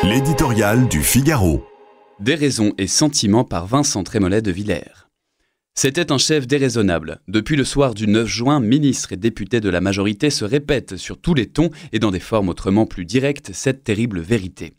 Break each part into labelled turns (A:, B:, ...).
A: L'éditorial du Figaro.
B: Des raisons et sentiments par Vincent Trémollet de Villers. C'était un chef déraisonnable. Depuis le soir du 9 juin, ministres et députés de la majorité se répètent sur tous les tons et dans des formes autrement plus directes cette terrible vérité.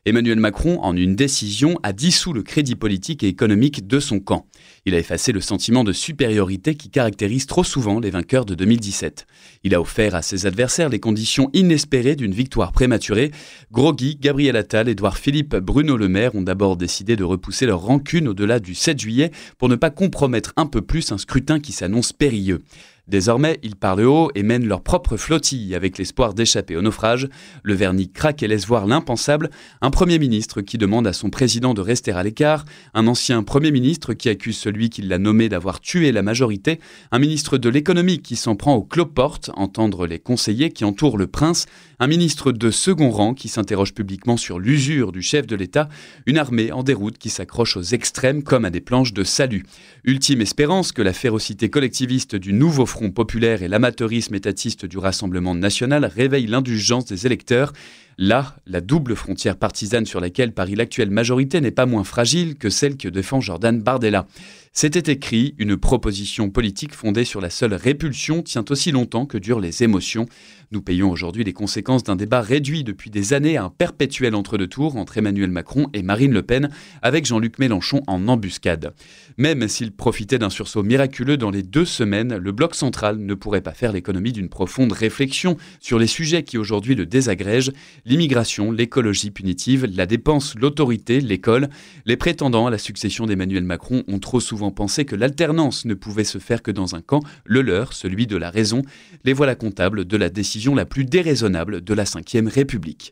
B: Emmanuel Macron, en une décision, a dissous le crédit politique et économique de son camp. Il a effacé le sentiment de supériorité qui caractérise trop souvent les vainqueurs de 2017. Il a offert à ses adversaires les conditions inespérées d'une victoire prématurée. Groggy, Gabriel Attal, Édouard Philippe, Bruno Le Maire ont d'abord décidé de repousser leur rancune au-delà du 7 juillet pour ne pas compromettre un peu plus un scrutin qui s'annonce périlleux. Désormais, ils parlent haut et mènent leur propre flottille avec l'espoir d'échapper au naufrage. Le vernis craque et laisse voir l'impensable. Un Premier ministre qui demande à son président de rester à l'écart. Un ancien Premier ministre qui accuse celui qui l'a nommé d'avoir tué la majorité. Un ministre de l'économie qui s'en prend aux cloportes, entendre les conseillers qui entourent le prince. Un ministre de second rang qui s'interroge publiquement sur l'usure du chef de l'État. Une armée en déroute qui s'accroche aux extrêmes comme à des planches de salut. Ultime espérance que la férocité collectiviste du nouveau Front populaire et l'amateurisme étatiste du Rassemblement national réveillent l'indulgence des électeurs. Là, la double frontière partisane sur laquelle parie l'actuelle majorité n'est pas moins fragile que celle que défend Jordan Bardella. C'était écrit, une proposition politique fondée sur la seule répulsion tient aussi longtemps que durent les émotions. Nous payons aujourd'hui les conséquences d'un débat réduit depuis des années à un perpétuel entre-deux-tours entre Emmanuel Macron et Marine Le Pen, avec Jean-Luc Mélenchon en embuscade. Même s'il profitait d'un sursaut miraculeux dans les 2 semaines, le bloc central ne pourrait pas faire l'économie d'une profonde réflexion sur les sujets qui aujourd'hui le désagrègent: l'immigration, l'écologie punitive, la dépense, l'autorité, l'école. Les prétendants à la succession d'Emmanuel Macron ont trop souvent pensé que l'alternance ne pouvait se faire que dans un camp, le leur, celui de la raison. Les voilà comptables de la décision la plus déraisonnable de la Ve République.